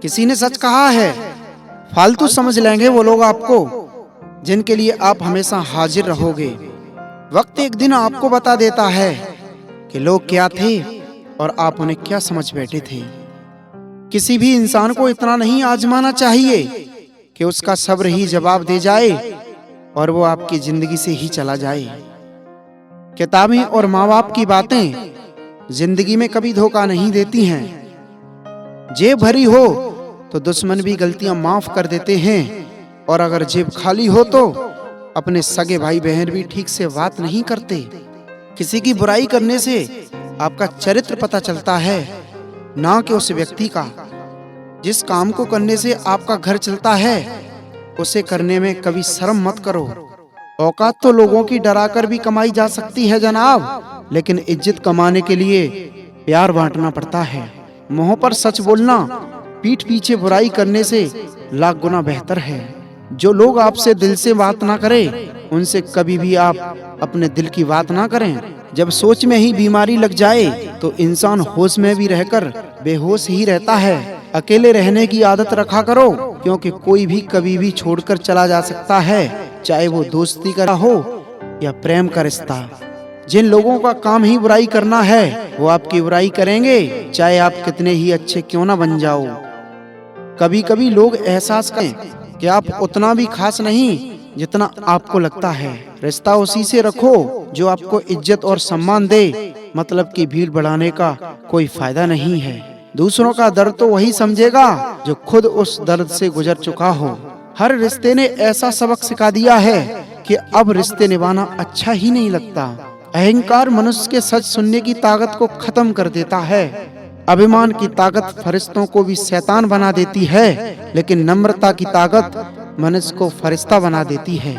किसी ने सच कहा है, फालतू समझ लेंगे वो लोग आपको जिनके लिए आप हमेशा हाजिर रहोगे। वक्त एक दिन आपको बता देता है कि लोग क्या थे और आप उन्हें क्या समझ बैठे थे। किसी भी इंसान को इतना नहीं आजमाना चाहिए कि उसका सब्र ही जवाब दे जाए और वो आपकी जिंदगी से ही चला जाए। किताबें और माँ बाप की बातें जिंदगी में कभी धोखा नहीं देती हैं। जेब भरी हो तो दुश्मन भी गलतियां माफ कर देते हैं, और अगर जेब खाली हो तो अपने सगे भाई बहन भी ठीक से बात नहीं करते। किसी की बुराई करने से आपका चरित्र पता चलता है, ना कि उस व्यक्ति का। जिस काम को करने से आपका घर चलता है उसे करने में कभी शर्म मत करो। औकात तो लोगों की डराकर भी कमाई जा सकती है जनाब, लेकिन इज्जत कमाने के लिए प्यार बांटना पड़ता है। मुंह पर सच बोलना पीठ पीछे बुराई करने से लाख गुना बेहतर है। जो लोग आपसे दिल से बात ना करें उनसे कभी भी आप अपने दिल की बात ना करें। जब सोच में ही बीमारी लग जाए तो इंसान होश में भी रहकर बेहोश ही रहता है। अकेले रहने की आदत रखा करो, क्योंकि कोई भी कभी भी छोड़कर चला जा सकता है, चाहे वो दोस्ती का हो या प्रेम का रिश्ता। जिन लोगों का काम ही बुराई करना है वो आपकी बुराई करेंगे, चाहे आप कितने ही अच्छे क्यों ना बन जाओ। कभी कभी लोग एहसास करें कि आप उतना भी खास नहीं जितना आपको लगता है। रिश्ता उसी से रखो जो आपको इज्जत और सम्मान दे। मतलब की भीड़ बढ़ाने का कोई फायदा नहीं है। दूसरों का दर्द तो वही समझेगा जो खुद उस दर्द से गुजर चुका हो। हर रिश्ते ने ऐसा सबक सिखा दिया है कि अब रिश्ते निभाना अच्छा ही नहीं लगता। अहंकार मनुष्य के सच सुनने की ताकत को खत्म कर देता है। अभिमान की ताकत फरिश्तों को भी शैतान बना देती है, लेकिन नम्रता की ताकत मनुष्य को फरिश्ता बना देती है।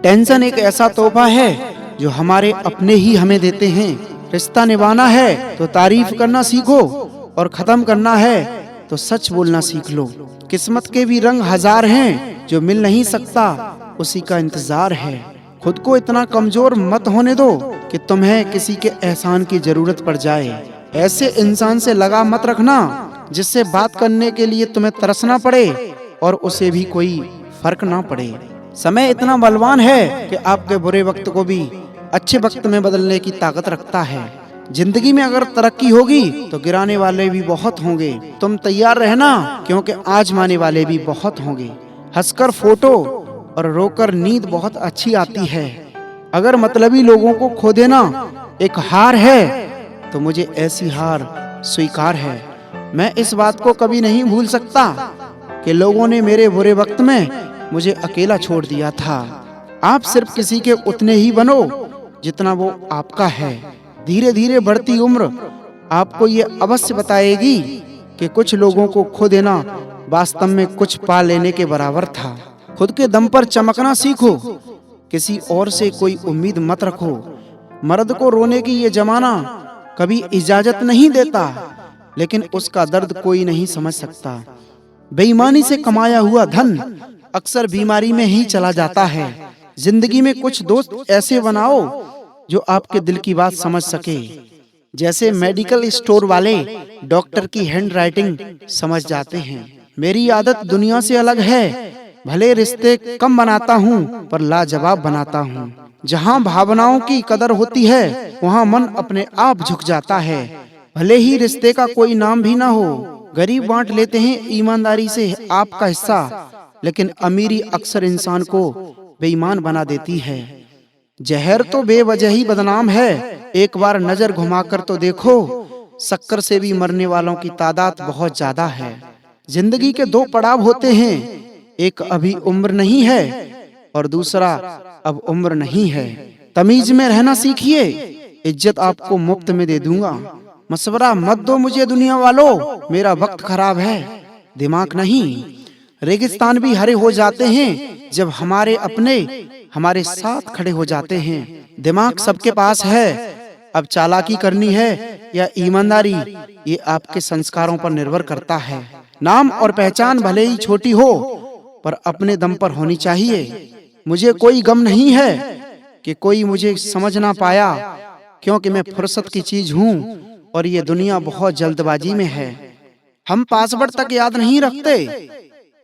टेंशन एक ऐसा तोहफा है जो हमारे अपने ही हमें देते हैं। रिश्ता निभाना है तो तारीफ करना सीखो, और खत्म करना है तो सच बोलना सीख लो। किस्मत के भी रंग हजार हैं, जो मिल नहीं सकता उसी का इंतजार है। खुद को इतना कमजोर मत होने दो कि तुम्हें किसी के एहसान की जरूरत पड़ जाए। ऐसे इंसान से लगा मत रखना जिससे बात करने के लिए तुम्हें तरसना पड़े और उसे भी कोई फर्क ना पड़े। समय इतना बलवान है कि आपके बुरे वक्त को भी अच्छे वक्त में बदलने की ताकत रखता है। जिंदगी में अगर तरक्की होगी तो गिराने वाले भी बहुत होंगे। तुम तैयार रहना, क्योंकि आजमाने वाले भी बहुत होंगे। हंसकर फोटो और रोकर नींद बहुत अच्छी आती है। अगर मतलबी लोगों को खो देना एक हार है तो मुझे ऐसी हार स्वीकार है। मैं इस बात को कभी नहीं भूल सकता कि लोगों ने मेरे बुरे वक्त में मुझे अकेला छोड़ दिया था। आप सिर्फ किसी के उतने ही बनो जितना वो आपका है। धीरे धीरे बढ़ती उम्र आपको ये अवश्य बताएगी कि कुछ लोगों को खो देना वास्तव में कुछ पा लेने के बराबर था। खुद के दम पर चमकना सीखो, किसी और से कोई उम्मीद मत रखो। मर्द को रोने की ये जमाना कभी इजाजत नहीं देता, लेकिन उसका दर्द कोई नहीं समझ सकता। बेईमानी से कमाया हुआ धन अक्सर बीमारी में ही चला जाता है। जिंदगी में कुछ दोस्त ऐसे बनाओ जो आपके दिल की बात समझ सके। जैसे मेडिकल स्टोर वाले डॉक्टर की हैंड राइटिंग समझ जाते हैं। मेरी आदत दुनिया से अलग है। भले रिश्ते कम बनाता हूँ पर लाजवाब बनाता हूँ। जहाँ भावनाओं की कदर होती है वहाँ मन अपने आप झुक जाता है। भले ही रिश्ते का कोई नाम भी ना हो। गरीब बांट लेते हैं ईमानदारी से आपका हिस्सा, लेकिन अमीरी अक्सर इंसान को बेईमान बना देती है। जहर तो बेवजह ही बदनाम है। एक बार नजर घुमाकर तो देखो, शक्कर से भी मरने वालों की तादाद बहुत ज्यादा है। जिंदगी के दो पड़ाव होते हैं, एक अभी उम्र नहीं है और दूसरा अब उम्र नहीं है। तमीज में रहना सीखिए, इज्जत आपको मुफ्त में दे दूंगा। मशवरा मत दो मुझे दुनिया वालों, मेरा वक्त खराब है, दिमाग नहीं। रेगिस्तान भी हरे हो जाते हैं जब हमारे अपने हमारे साथ खड़े हो जाते हैं। दिमाग सबके पास है, अब चालाकी करनी है या ईमानदारी, ये आपके संस्कारों पर निर्भर करता है। नाम और पहचान भले ही छोटी हो पर अपने दम पर होनी चाहिए। मुझे कोई गम नहीं है कि कोई मुझे समझ ना पाया, क्योंकि मैं फुर्सत की चीज हूँ और ये दुनिया बहुत जल्दबाजी में है। हम पासवर्ड तक याद नहीं रखते।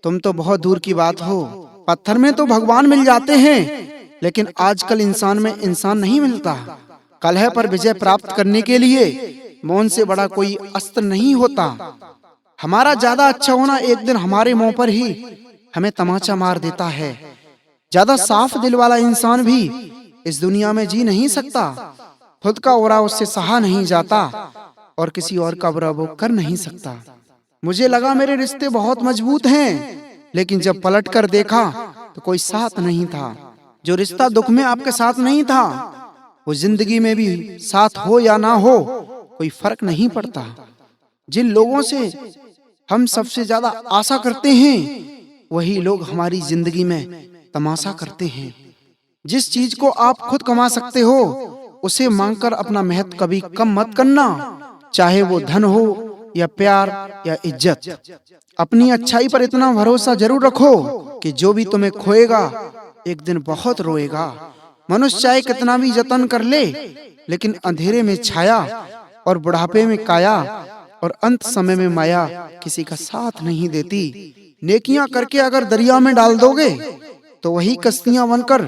तुम तो बहुत दूर की बात हो। पत्थर में तो भगवान मिल जाते हैं, लेकिन आजकल इंसान में इंसान नहीं मिलता। कलह पर विजय प्राप्त करने के लिए मौन से बड़ा कोई अस्त्र नहीं होता। हमारा ज्यादा अच्छा होना एक दिन हमारे मुंह पर ही हमें तमाचा मार देता है। ज्यादा साफ दिल वाला इंसान भी इस दुनिया में जी नहीं सकता। खुद का बुरा उससे सहा नहीं जाता और किसी और का बुरा वो कर नहीं सकता। मुझे लगा मेरे रिश्ते बहुत मजबूत हैं, लेकिन जब पलट कर देखा तो कोई साथ नहीं था। जो रिश्ता दुख में आपके साथ नहीं था, वो जिंदगी में भी साथ हो या ना हो कोई फर्क नहीं पड़ता। जिन लोगों से हम सबसे ज्यादा आशा करते हैं, वही लोग हमारी जिंदगी में तमाशा करते हैं। जिस चीज को आप खुद कमा सकते हो, उसे मांगकर अपना महत्व कभी कम मत करना, चाहे वो धन हो या प्यार या इज्जत। अपनी अच्छाई पर इतना भरोसा जरूर रखो कि जो भी तुम्हें खोएगा एक दिन बहुत रोएगा। मनुष्य चाहे कितना भी जतन कर ले, लेकिन अंधेरे में छाया और बुढ़ापे में काया और अंत समय में माया किसी का साथ नहीं देती। नेकियां करके अगर दरिया में डाल दोगे तो वही कश्तियां बनकर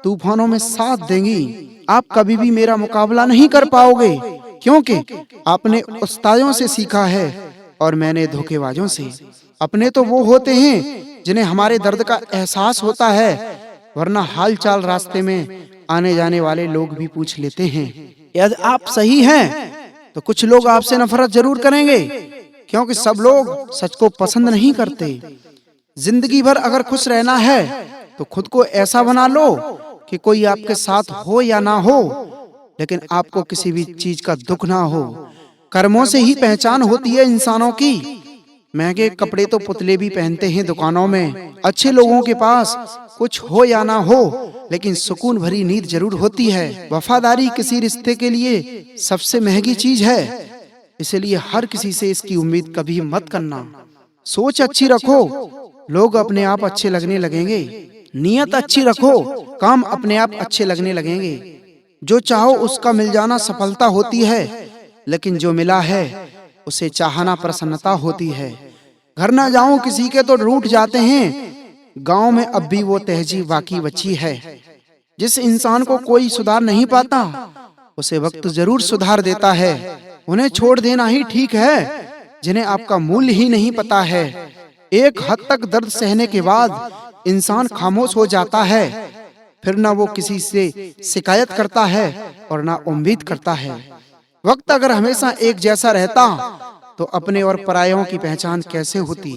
तूफानों में साथ देंगी। आप कभी भी मेरा मुकाबला नहीं कर पाओगे, क्योंकि आपने उस्तादों से सीखा है और मैंने धोखेबाजों से। अपने तो वो होते हैं जिन्हें हमारे दर्द का एहसास होता है, वरना हाल चाल रास्ते में आने जाने वाले लोग भी पूछ लेते हैं। यदि आप सही हैं तो कुछ लोग आपसे नफरत जरूर करेंगे, क्योंकि सब लोग सच को पसंद नहीं करते। जिंदगी भर अगर खुश रहना है तो खुद को ऐसा बना लो कि कोई आपके साथ हो या ना हो, लेकिन आपको किसी भी चीज का दुख ना हो। कर्मों से ही पहचान होती है इंसानों की। महंगे कपड़े तो पुतले भी पहनते हैं दुकानों में। अच्छे लोगों के पास कुछ हो या ना हो, लेकिन सुकून भरी नींद जरूर होती है। वफादारी किसी रिश्ते के लिए सबसे महंगी चीज है, इसलिए हर किसी से इसकी उम्मीद कभी मत करना। सोच अच्छी रखो, लोग अपने आप अच्छे लगने लगेंगे। नियत अच्छी रखो, काम अपने आप अच्छे लगने लगेंगे। जो चाहो उसका मिल जाना सफलता होती है, लेकिन जो मिला है उसे चाहना प्रसन्नता होती है। घर ना जाऊं किसी के तो रूठ जाते हैं, गांव में अब भी वो तहजीब बाकी बची है। जिस इंसान को कोई सुधार नहीं पाता, उसे वक्त जरूर सुधार देता है। उन्हें छोड़ देना ही ठीक है जिन्हें आपका मूल्य ही नहीं पता है। एक हद तक दर्द सहने के बाद इंसान खामोश हो जाता है, फिर ना वो किसी से शिकायत करता है और ना उम्मीद करता है। वक्त अगर हमेशा एक जैसा रहता तो अपने और परायों की पहचान कैसे होती।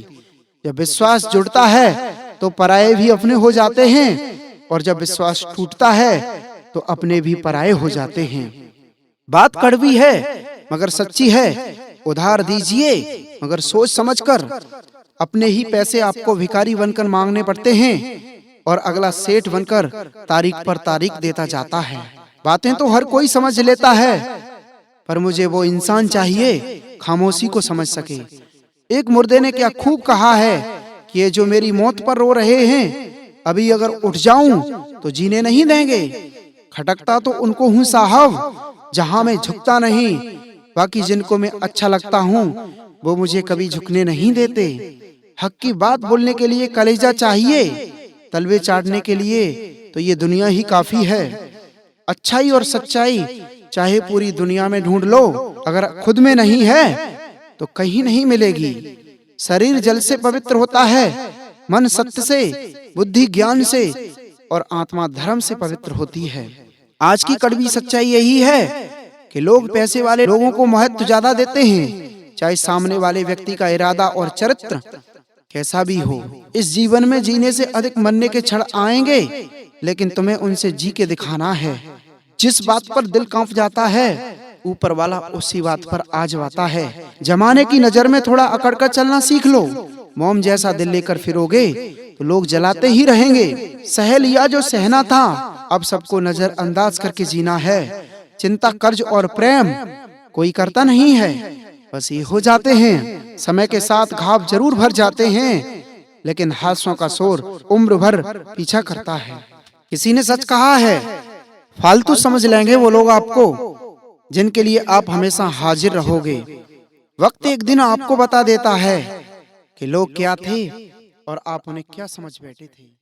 जब विश्वास जुड़ता है तो पराये भी अपने हो जाते हैं, और जब विश्वास टूटता है तो अपने भी पराये हो जाते हैं। बात कड़वी है मगर सच्ची है। उधार दीजिए मगर सोच समझकर। अपने ही पैसे आपको भिखारी बनकर मांगने पड़ते हैं, और अगला सेठ बनकर तारीख पर तारीख देता जाता है। बातें तो हर कोई समझ लेता है, पर मुझे वो इंसान चाहिए खामोशी को समझ सके। एक मुर्दे ने क्या खूब कहा है कि ये जो मेरी मौत पर रो रहे हैं, अभी अगर उठ जाऊं तो जीने नहीं देंगे। खटकता तो उनको हूँ साहब जहां मैं झुकता नहीं, बाकी जिनको मैं अच्छा लगता हूँ वो मुझे कभी झुकने नहीं देते। हक की बात बोलने के लिए कलेजा चाहिए, तलवे चाटने के लिए तो ये दुनिया ही काफी है। अच्छाई और सच्चाई चाहे पूरी दुनिया में ढूंढ लो, अगर खुद में नहीं है तो कहीं नहीं मिलेगी। शरीर जल से पवित्र होता है, मन सत्य से, बुद्धि ज्ञान से और आत्मा धर्म से पवित्र होती है। आज की कड़वी सच्चाई यही है कि लोग पैसे वाले लोगों को महत्व ज्यादा देते हैं, चाहे सामने वाले व्यक्ति का इरादा और चरित्र कैसा भी हो। इस जीवन में जीने से अधिक मरने के क्षण आएंगे, लेकिन तुम्हें उनसे जी के दिखाना है। जिस बात पर दिल कांप जाता है, ऊपर वाला उसी बात पर आजमाता है। जमाने की नजर में थोड़ा अकड़ कर चलना सीख लो। मोम जैसा दिल लेकर फिरोगे तो लोग जलाते ही रहेंगे। सह लिया जो सहना था, अब सबको नजरअंदाज करके जीना है। चिंता, कर्ज और प्रेम कोई करता नहीं है, बस ये हो जाते हैं। समय के साथ घाव जरूर भर जाते हैं, लेकिन हादसों का शोर उम्र भर पीछा करता है। किसी ने सच कहा है, फालतू समझ लेंगे वो लोग आपको जिनके लिए आप हमेशा हाजिर रहोगे। वक्त एक दिन आपको बता देता है कि लोग क्या थे और आप उन्हें क्या समझ बैठे थे।